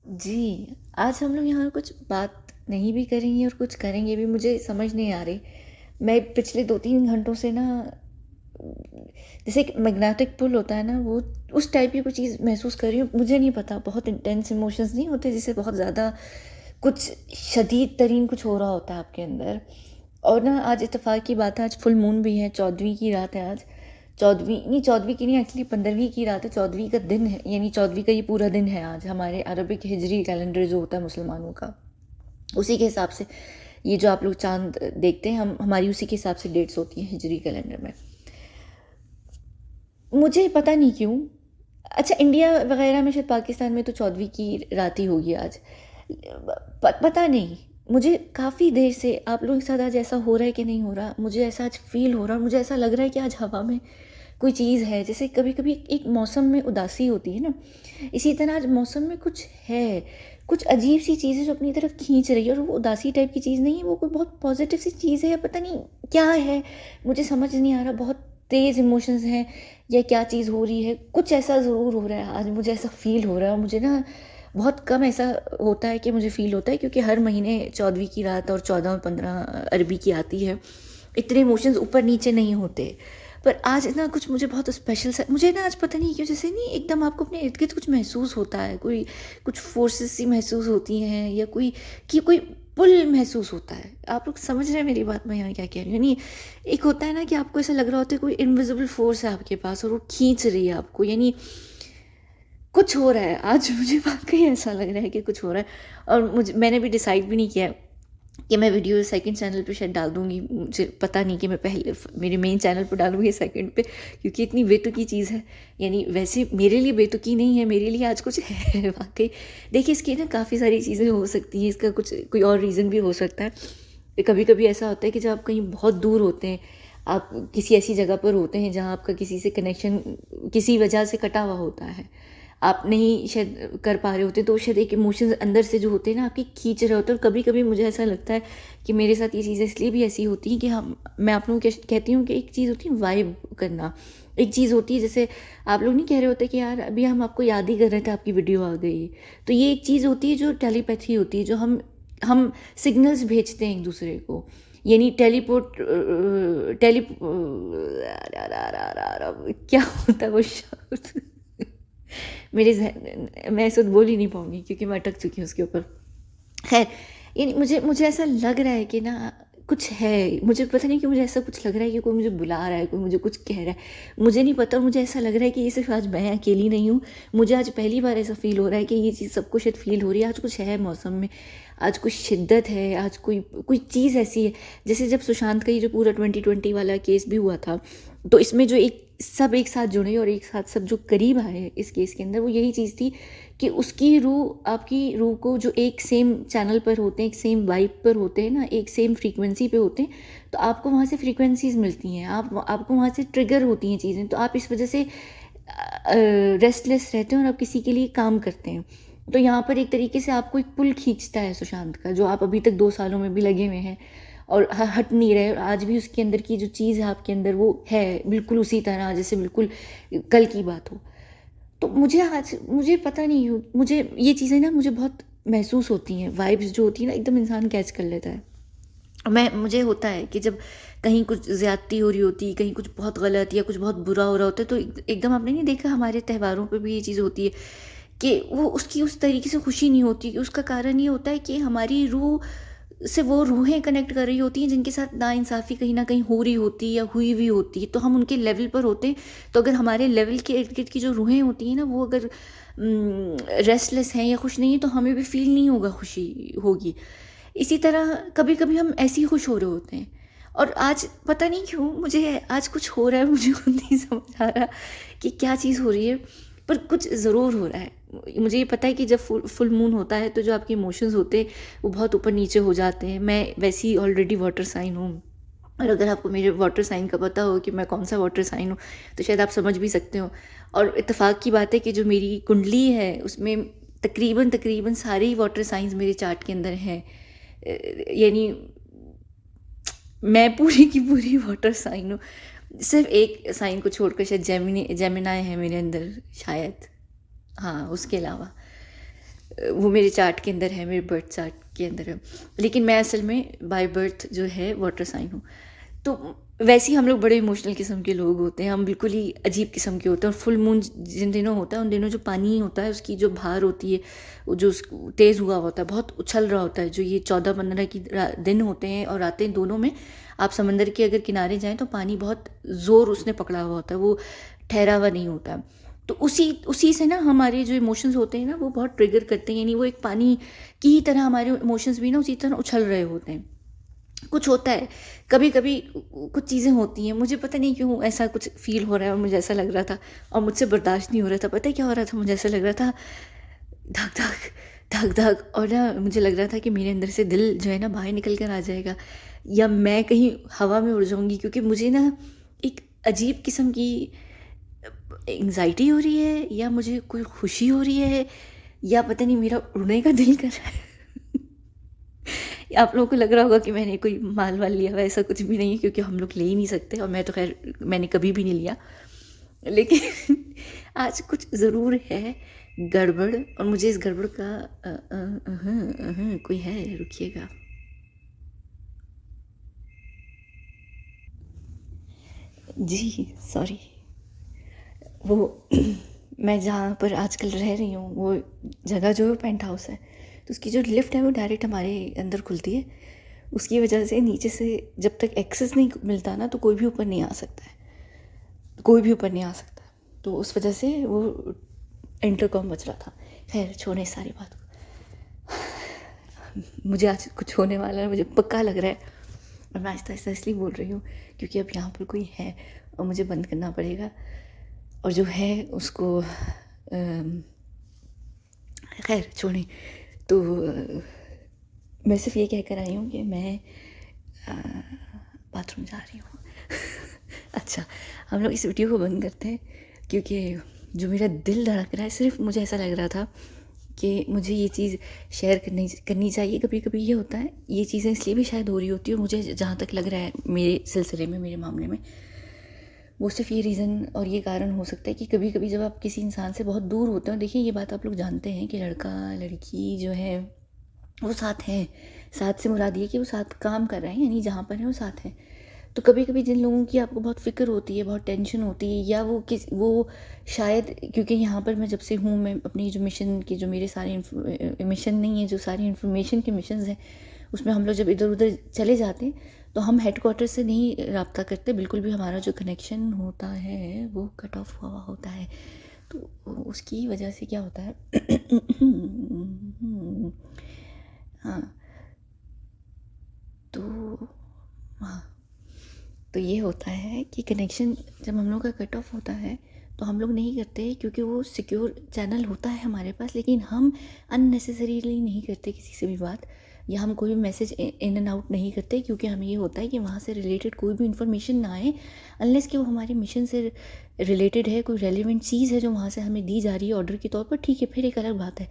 जी, आज हम लोग यहाँ कुछ बात नहीं भी करेंगे और कुछ करेंगे भी, मुझे समझ नहीं आ रही। मैं पिछले 2-3 घंटों से ना, जैसे एक मैग्नेटिक पुल होता है ना, वो उस टाइप की कोई चीज़ महसूस कर रही हूँ। मुझे नहीं पता, बहुत इंटेंस इमोशंस नहीं होते जिससे बहुत ज़्यादा कुछ शदीद तरीन कुछ हो रहा होता है आपके अंदर। और ना आज इत्तेफ़ाक की बात है, आज फुल मून भी है, 14वीं की रात है आज। 14वीं नहीं, 14वीं की नहीं, एक्चुअली 15वीं की रात है, 14वीं का दिन है, यानी 14वीं का ये पूरा दिन है आज हमारे अरबिक हिजरी कैलेंडर जो होता है मुसलमानों का। उसी के हिसाब से ये जो आप लोग चाँद देखते हैं, हम हमारी उसी के हिसाब से डेट्स होती हैं हिजरी कैलेंडर में। मुझे पता नहीं क्यों, अच्छा इंडिया वगैरह में, शायद पाकिस्तान में तो 14वीं की रात ही होगी आज। पता नहीं, मुझे काफ़ी देर से आप लोगों के साथ आज ऐसा हो रहा है कि नहीं हो रहा, मुझे ऐसा आज फ़ील हो रहा है और मुझे ऐसा लग रहा है कि आज हवा में कोई चीज़ है। जैसे कभी-कभी एक मौसम में उदासी होती है ना, इसी तरह आज मौसम में कुछ है, कुछ अजीब-सी चीज़ है जो अपनी तरफ खींच रही है, और वो उदासी टाइप की चीज़ नहीं है, वो कोई बहुत पॉज़िटिव सी चीज़ है, या पता नहीं क्या है, मुझे समझ नहीं आ रहा। बहुत तेज़ इमोशंस हैं या क्या चीज़ हो रही है, कुछ ऐसा ज़रूर हो रहा है आज, मुझे ऐसा फ़ील हो रहा है। और मुझे ना बहुत कम ऐसा होता है कि मुझे फ़ील होता है, क्योंकि हर महीने 14वीं की रात और 14 और 15 अरबी की आती है, इतने इमोशंस ऊपर-नीचे नहीं होते। पर आज ना कुछ मुझे बहुत स्पेशल सा, मुझे ना आज पता नहीं क्यों, जैसे नहीं एकदम आपको अपने इर्द-गिर्द कुछ महसूस होता है, कोई कुछ फ़ोर्सेस सी महसूस होती हैं, या कोई पुल महसूस होता है। आप लोग समझ रहे हैं मेरी बात, मैं यहाँ क्या कह रही हूँ? नहीं, एक होता है ना कि आपको ऐसा लग रहा होता है कोई इनविजिबल फ़ोर्स है आपके पास और वो खींच रही है आपको, यानी कुछ हो रहा है। आज मुझे वाक़ई ऐसा लग रहा है कि कुछ हो रहा है, और मैंने भी डिसाइड भी नहीं किया है कि मैं वीडियो सेकंड चैनल पे शायद डाल दूँगी। मुझे पता नहीं कि मैं पहले मेरे मेन चैनल पे डालूँगी या सेकंड पे, क्योंकि इतनी बेतुकी चीज़ है। यानी वैसे मेरे लिए बेतुकी नहीं है, मेरे लिए आज कुछ है वाक़ई। देखिए, इसकी ना काफ़ी सारी चीज़ें हो सकती हैं, इसका कुछ कोई और रीज़न भी हो सकता है। कभी-कभी ऐसा होता है कि जब आप कहीं बहुत दूर होते हैं, आप किसी ऐसी जगह पर होते हैं जहाँ आपका किसी से कनेक्शन किसी वजह से कटा हुआ होता है। आप नहीं शायद कर पा रहे होते, तो शायद एक इमोशंस अंदर से जो होते हैं ना, आपकी खींच रहे होते हैं। और कभी-कभी मुझे ऐसा लगता है कि मेरे साथ ये चीज़ें इसलिए भी ऐसी होती हैं कि हम मैं आप लोगों को कहती हूँ कि एक चीज़ होती है वाइब करना, एक चीज़ होती है जैसे आप लोग नहीं कह रहे होते कि यार अभी हम आपको याद ही कर रहे थे, आपकी वीडियो आ गई। तो ये एक चीज़ होती है जो टेलीपैथी होती है, जो हम सिग्नल्स भेजते हैं एक-दूसरे को। यानी क्या होता है वो शब्द? मेरे ज़हन मैं इस वक़्त बोल ही नहीं पाऊँगी, क्योंकि मैं अटक चुकी हूँ उसके ऊपर। ख़ैर, यानी मुझे ऐसा लग रहा है कि ना कुछ है, मुझे पता नहीं क्यों मुझे ऐसा कुछ लग रहा है कि कोई मुझे बुला रहा है, कोई मुझे कुछ कह रहा है। मुझे नहीं पता, और मुझे ऐसा लग रहा है कि ये सिर्फ़ आज मैं अकेली नहीं हूँ। मुझे आज पहली बार ऐसा फ़ील हो रहा है कि ये चीज़ सबको शायद फ़ील हो रही है। आज कुछ है मौसम में, आज कुछ शिद्दत है, आज कोई कोई चीज़ ऐसी है। जैसे जब सुशांत का ये जो पूरा 2020 वाला केस भी हुआ था, तो इसमें जो सब एक साथ जुड़े और एक साथ सब जो करीब आए इस केस के अंदर, वो यही चीज़ थी कि उसकी रूह आपकी रूह को, जो एक सेम चैनल पर होते हैं, एक सेम वाइब पर होते हैं ना, एक सेम फ्रीक्वेंसी पे होते हैं, तो आपको वहाँ से फ्रीक्वेंसीज़ मिलती हैं, आपको वहाँ से ट्रिगर होती हैं चीज़ें, तो आप इस वजह से रेस्टलेस रहते हैं और आप किसी के लिए काम करते हैं। तो यहाँ पर एक तरीके से आपको एक पुल खींचता है सुशांत का, जो आप अभी तक 2 सालों में भी लगे हुए हैं और हट नहीं रहे, और आज भी उसके अंदर की जो चीज़ है आपके अंदर, वो है बिल्कुल उसी तरह जैसे बिल्कुल कल की बात हो। तो मुझे पता नहीं, मुझे ये चीज़ें ना मुझे बहुत महसूस होती हैं, वाइब्स जो होती है ना, एकदम इंसान कैच कर लेता है। मुझे होता है कि जब कहीं कुछ ज़्यादती हो रही होती है, कहीं कुछ बहुत गलत या कुछ बहुत बुरा हो रहा होता है, तो एकदम आपने नहीं देखा, हमारे त्योहारों पे भी ये चीज़ होती है कि वो उसकी उस तरीके से खुशी नहीं होती। कि उसका कारण ये होता है कि हमारी रूह से वो रूहें कनेक्ट कर रही होती हैं जिनके साथ नाइंसाफ़ी कहीं न कहीं हो रही होती है या हुई हुई होती है, तो हम उनके लेवल पर होते हैं। तो अगर हमारे लेवल के इर्द-गिर्द की जो रूहें होती हैं ना, वो अगर रेस्टलेस हैं या खुश नहीं है, तो हमें भी फ़ील नहीं होगा खुशी होगी। इसी तरह कभी-कभी हम ऐसे ही खुश हो रहे होते हैं, और आज पता नहीं क्यों मुझे आज कुछ हो रहा है, मुझे खुद नहीं समझ आ रहा कि क्या चीज़ हो रही है, पर कुछ ज़रूर हो रहा है। मुझे ये पता है कि जब फुल मून होता है, तो जो आपके इमोशंस होते हैं वो बहुत ऊपर-नीचे हो जाते हैं। मैं वैसे ही ऑलरेडी वाटर साइन हूँ, और अगर आपको मेरे वाटर साइन का पता हो कि मैं कौन-सा वाटर साइन हूँ, तो शायद आप समझ भी सकते हो। और इत्तेफ़ाक की बात है कि जो मेरी कुंडली है, उसमें तकरीबन सारे ही वाटर साइन्स मेरे चार्ट के अंदर हैं। यानी मैं पूरी की पूरी वाटर साइन हूँ। सिर्फ़ एक साइन को छोड़कर, शायद जेमिनी जेमिनी है मेरे अंदर शायद। हाँ, उसके अलावा। वो मेरे चार्ट के अंदर है, मेरे बर्थ चार्ट के अंदर है, लेकिन मैं असल में बाय बर्थ जो है वाटर साइन हूँ। तो वैसे ही हम लोग बड़े इमोशनल किस्म के लोग होते हैं, हम बिल्कुल ही अजीब किस्म के होते हैं। और फुल मून जिन दिनों होता है उन दिनों जो पानी होता है उसकी जो भार होती है, वो जो तेज़ हुआ होता है, बहुत उछल रहा होता है। जो ये 14-15 की दिन होते हैं और रातें, दोनों में आप समंदर के अगर किनारे जाएं तो पानी बहुत ज़ोर उसने पकड़ा हुआ होता है, वो ठहरा हुआ नहीं होता है। तो उसी उसी से ना हमारे जो इमोशंस होते हैं ना वो बहुत ट्रिगर करते हैं, यानी वो एक पानी की ही तरह हमारे इमोशंस भी ना उसी तरह उछल रहे होते हैं। कुछ होता है, कभी कभी कुछ चीज़ें होती हैं, मुझे पता नहीं क्यों ऐसा कुछ फील हो रहा है और मुझे ऐसा लग रहा था और मुझसे बर्दाश्त नहीं हो रहा था। पता है क्या हो रहा था? मुझे ऐसा लग रहा था धक धक धक धक, और ना मुझे लग रहा था कि मेरे अंदर से दिल जो है ना बाहर निकल कर आ जाएगा या मैं कहीं हवा में उड़ जाऊंगी, क्योंकि मुझे ना एक अजीब किस्म की एंग्जाइटी हो रही है या मुझे कोई खुशी हो रही है या पता नहीं मेरा उड़ने का दिल कर रहा है। आप लोगों को लग रहा होगा कि मैंने कोई माल वाल लिया हुआ, ऐसा कुछ भी नहीं है, क्योंकि हम लोग ले ही नहीं सकते और मैं तो खैर मैंने कभी भी नहीं लिया। लेकिन आज कुछ ज़रूर है गड़बड़, और मुझे इस गड़बड़ का कोई है, रुकिएगा। जी सॉरी, वो मैं जहाँ पर आजकल रह रही हूँ वो जगह जो है पेंट हाउस है, तो उसकी जो लिफ्ट है वो डायरेक्ट हमारे अंदर खुलती है। उसकी वजह से नीचे से जब तक एक्सेस नहीं मिलता ना तो कोई भी ऊपर नहीं आ सकता है, कोई भी ऊपर नहीं आ सकता। तो उस वजह से वो इंटरकॉम बज रहा था। खैर छोड़े इस सारी बात को, मुझे आज कुछ होने वाला है, मुझे पक्का लग रहा है। और मैं आहिस्ता आहिस्ता इसलिए बोल रही हूँ क्योंकि अब यहाँ पर कोई है और मुझे बंद करना पड़ेगा, और जो है उसको खैर छोड़ें। तो मैं सिर्फ ये कहकर आई हूँ कि मैं बाथरूम जा रही हूँ। अच्छा, हम लोग इस वीडियो को बंद करते हैं, क्योंकि जो मेरा दिल धड़क रहा है, सिर्फ मुझे ऐसा लग रहा था कि मुझे ये चीज़ शेयर करनी चाहिए। कभी कभी ये होता है, ये चीज़ें इसलिए भी शायद हो रही होती है, और मुझे जहाँ तक लग रहा है मेरे सिलसिले में, मेरे मामले में, वो सिर्फ ये रीज़न और ये कारण हो सकता है कि कभी कभी जब आप किसी इंसान से बहुत दूर होते हो, देखिए ये बात आप लोग जानते हैं कि लड़का लड़की जो है वो साथ हैं। साथ से मुराद ये कि वो साथ काम कर रहे हैं, यानी जहाँ पर हैं वो साथ हैं। तो कभी कभी जिन लोगों की आपको बहुत फ़िक्र होती है, बहुत टेंशन होती है, या वो शायद क्योंकि यहाँ पर मैं जब से हूँ, मैं अपनी जो मिशन की, जो मेरे सारे मिशन नहीं है, जो सारी इन्फॉर्मेशन के मिशंस हैं, उसमें हम लोग जब इधर उधर चले जाते हैं तो हम हेडक्वार्टर से नहीं रब्ता करते बिल्कुल भी। हमारा जो कनेक्शन होता है वो कट ऑफ हुआ होता है। तो उसकी वजह से क्या होता है हाँ, तो हाँ, तो ये होता है कि कनेक्शन जब हम लोग का कट ऑफ होता है तो हम लोग नहीं करते, क्योंकि वो सिक्योर चैनल होता है हमारे पास, लेकिन हम अननेसेसरीली नहीं करते किसी से भी बात, या हम कोई भी मैसेज इन एंड आउट नहीं करते, क्योंकि हमें ये होता है कि वहाँ से रिलेटेड कोई भी इन्फॉर्मेशन ना आए, अनलेस कि वो हमारे मिशन से रिलेटेड है, कोई रेलिवेंट चीज़ है जो वहाँ से हमें दी जा रही है ऑर्डर के तौर पर, ठीक है, फिर एक अलग बात है।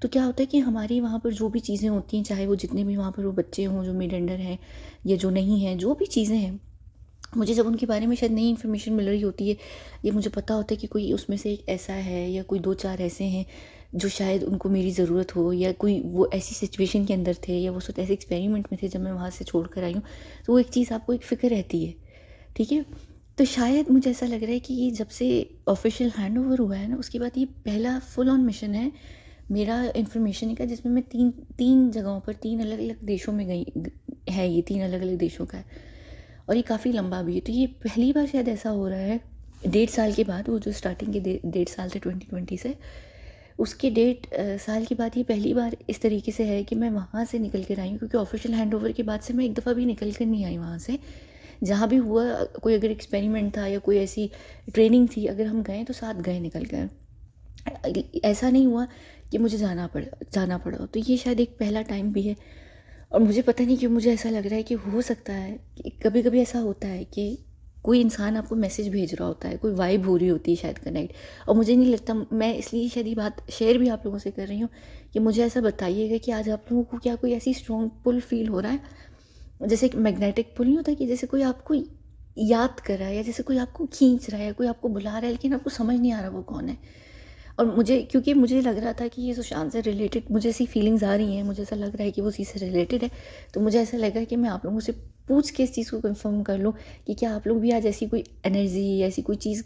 तो क्या होता है कि हमारी वहाँ पर जो भी चीज़ें होती हैं, चाहे वो जितने भी वहाँ पर वो बच्चे हों जो मिड अंडर हैं या जो नहीं हैं, जो भी चीज़ें हैं, मुझे जब उनके बारे में शायद नई इन्फॉर्मेशन मिल रही होती है, या मुझे पता होता है कि कोई उसमें से एक ऐसा है या कोई 2-4 ऐसे हैं जो शायद उनको मेरी ज़रूरत हो, या कोई वो ऐसी सिचुएशन के अंदर थे या वो सब ऐसे एक्सपेरिमेंट में थे जब मैं वहाँ से छोड़ कर आई हूँ, तो वो एक चीज़ आपको एक फ़िक्र रहती है, ठीक है। तो शायद मुझे ऐसा लग रहा है कि ये जब से ऑफिशियल हैंड ओवर हुआ है ना, उसके बाद ये पहला फुल ऑन मिशन है मेरा इन्फॉर्मेशन का, जिसमें मैं तीन जगहों पर 3 अलग अलग देशों में गई है। ये 3 अलग अलग देशों का है और ये काफ़ी लंबा भी है। तो ये पहली बार शायद ऐसा हो रहा है 1.5 साल के बाद, वो जो स्टार्टिंग के 1.5 साल थे 2020 से, उसके 1.5 साल के बाद ये पहली बार इस तरीके से है कि मैं वहाँ से निकल कर आई हूँ, क्योंकि ऑफिशियल हैंड ओवर के बाद से मैं एक दफ़ा भी निकल कर नहीं आई वहाँ से। जहाँ भी हुआ, कोई अगर एक्सपेरिमेंट था या कोई ऐसी ट्रेनिंग थी, अगर हम गए तो साथ गए निकल कर, ऐसा नहीं हुआ कि मुझे जाना पड़ा। तो ये शायद एक पहला टाइम भी है, और मुझे पता नहीं क्यों मुझे ऐसा लग रहा है कि हो सकता है कि कभी कभी ऐसा होता है कि कोई इंसान आपको मैसेज भेज रहा होता है, कोई वाइब हो रही होती है शायद कनेक्ट, और मुझे नहीं लगता, मैं इसलिए शायद ये बात शेयर भी आप लोगों से कर रही हूँ कि मुझे ऐसा बताइएगा कि आज आप लोगों को क्या कोई ऐसी स्ट्रॉन्ग पुल फील हो रहा है, जैसे एक मैग्नेटिक पुल नहीं होता कि जैसे कोई आपको याद कर रहा है, या जैसे कोई आपको खींच रहा है, कोई आपको बुला रहा है, लेकिन आपको समझ नहीं आ रहा वो कौन है। और मुझे, क्योंकि मुझे लग रहा था कि ये सुशांत से रिलेटेड मुझे ऐसी फीलिंग्स आ रही हैं, मुझे ऐसा लग रहा है कि वो उसी से रिलेटेड है, तो मुझे ऐसा लगा कि मैं आप लोगों से पूछ के इस चीज़ को कंफर्म कर लूँ कि क्या आप लोग भी आज ऐसी कोई एनर्जी, ऐसी कोई चीज़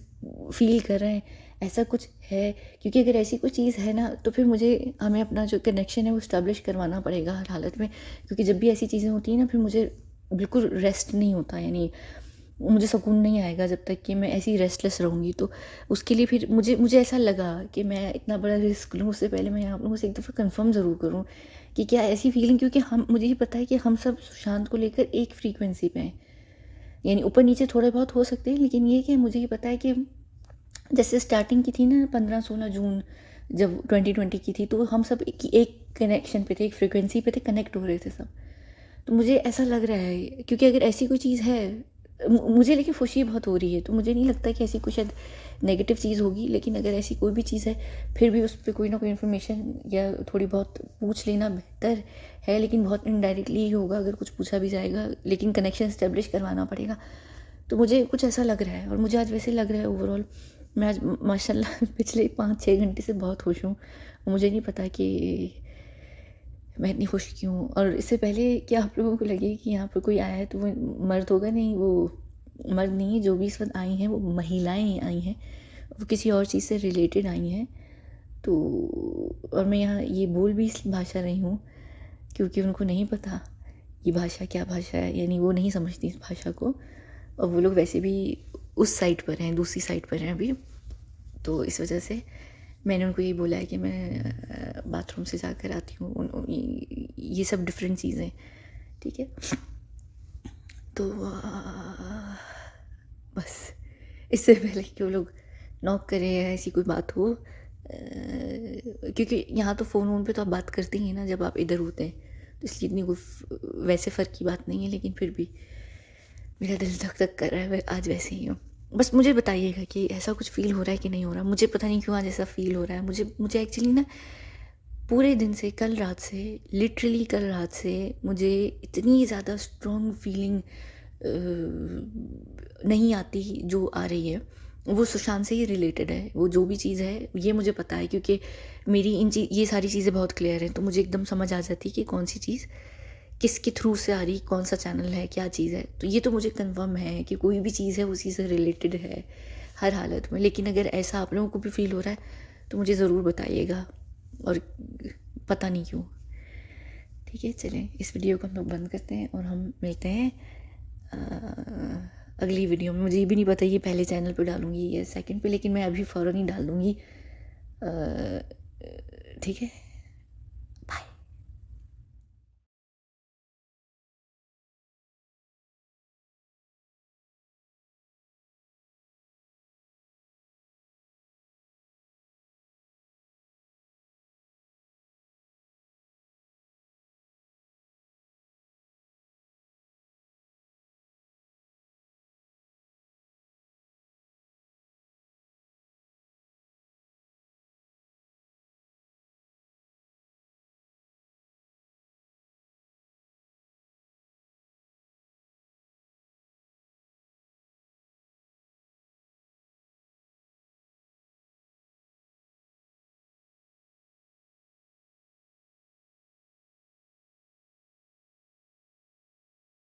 फील कर रहे हैं, ऐसा कुछ है। क्योंकि अगर ऐसी कोई चीज़ है ना, तो फिर हमें अपना जो कनेक्शन है वो इस्टेब्लिश करवाना पड़ेगा हर हालत में, क्योंकि जब भी ऐसी चीज़ें होती हैं ना, फिर मुझे बिल्कुल रेस्ट नहीं होता, यानी मुझे सुकून नहीं आएगा जब तक कि मैं ऐसी रेस्टलेस रहूँगी। तो उसके लिए फिर मुझे ऐसा लगा कि मैं इतना बड़ा रिस्क लूँ, उससे पहले मैं आप लोगों से एक दफ़ा कंफर्म ज़रूर करूँ कि क्या ऐसी फीलिंग, क्योंकि मुझे ये पता है कि हम सब सुशांत को लेकर एक फ्रीक्वेंसी पे हैं, यानी ऊपर नीचे थोड़े बहुत हो सकते हैं, लेकिन ये कि मुझे ये पता है कि जैसे स्टार्टिंग की थी ना 15-16 जून जब 2020 की थी, तो हम सब एक कनेक्शन पे थे, एक फ्रीक्वेंसी पे थे, कनेक्ट हो रहे थे सब। तो मुझे ऐसा लग रहा है, क्योंकि अगर ऐसी कोई चीज़ है, मुझे लेकिन खुशी बहुत हो रही है, तो मुझे नहीं लगता कि ऐसी कोई शायद नेगेटिव चीज़ होगी, लेकिन अगर ऐसी कोई भी चीज़ है, फिर भी उस पर कोई ना कोई इन्फॉर्मेशन या थोड़ी बहुत पूछ लेना बेहतर है, लेकिन बहुत इनडायरेक्टली ही होगा अगर कुछ पूछा भी जाएगा, लेकिन कनेक्शन इस्टेब्लिश करवाना पड़ेगा। तो मुझे कुछ ऐसा लग रहा है, और मुझे आज वैसे लग रहा है ओवरऑल, मैं आज माशाल्लाह पिछले 5-6 घंटे से बहुत खुश हूँ। मुझे नहीं पता कि मैं इतनी खुश क्यों हूँ। और इससे पहले क्या आप लोगों को लगे कि यहाँ पर कोई आया है तो वो मर्द होगा? नहीं, वो मर्द नहीं है, जो भी इस वक्त आई हैं वो महिलाएं आई हैं, वो किसी और चीज़ से रिलेटेड आई हैं। तो और मैं यहाँ ये बोल भी इस भाषा रही हूँ क्योंकि उनको नहीं पता ये भाषा क्या भाषा है, यानी वो नहीं समझती इस भाषा को, और वो लोग वैसे भी उस साइड पर हैं, दूसरी साइड पर हैं अभी। तो इस वजह से मैंने उनको ये बोला है कि मैं बाथरूम से जाकर आती हूँ, ये सब डिफरेंट चीज़ें, ठीक है। तो बस इससे पहले कि वो लोग नॉक करें या ऐसी कोई बात हो, क्योंकि यहाँ तो फ़ोन पे तो आप बात करते ही हैं ना जब आप इधर होते हैं, तो इसलिए इतनी कोई वैसे फ़र्क की बात नहीं है, लेकिन फिर भी मेरा दिल धक धक कर रहा है, आज वैसे ही हूँ। बस मुझे बताइएगा कि ऐसा कुछ फ़ील हो रहा है कि नहीं हो रहा। मुझे पता नहीं क्यों आज ऐसा फ़ील हो रहा है। मुझे एक्चुअली ना पूरे दिन से, कल रात से, लिटरली कल रात से मुझे इतनी ज़्यादा स्ट्रॉन्ग फीलिंग नहीं आती जो आ रही है, वो सुशांत से ही रिलेटेड है। वो जो भी चीज़ है ये मुझे पता है, क्योंकि मेरी ये सारी चीज़ें बहुत क्लियर हैं, तो मुझे एकदम समझ आ जाती है कि कौन सी चीज़ किसके थ्रू से आ रही, कौन सा चैनल है, क्या चीज़ है। तो ये तो मुझे कन्फर्म है कि कोई भी चीज़ है उसी से रिलेटेड है हर हालत में। लेकिन अगर ऐसा आप लोगों को भी फील हो रहा है तो मुझे ज़रूर बताइएगा, और पता नहीं क्यों। ठीक है, चलें इस वीडियो को हम लोग बंद करते हैं और हम मिलते हैं अगली वीडियो में। मुझे ये भी नहीं पता ये पहले चैनल पे डालूँगी या सेकंड पे, लेकिन मैं अभी फ़ौरन ही डाल दूँगी, ठीक है।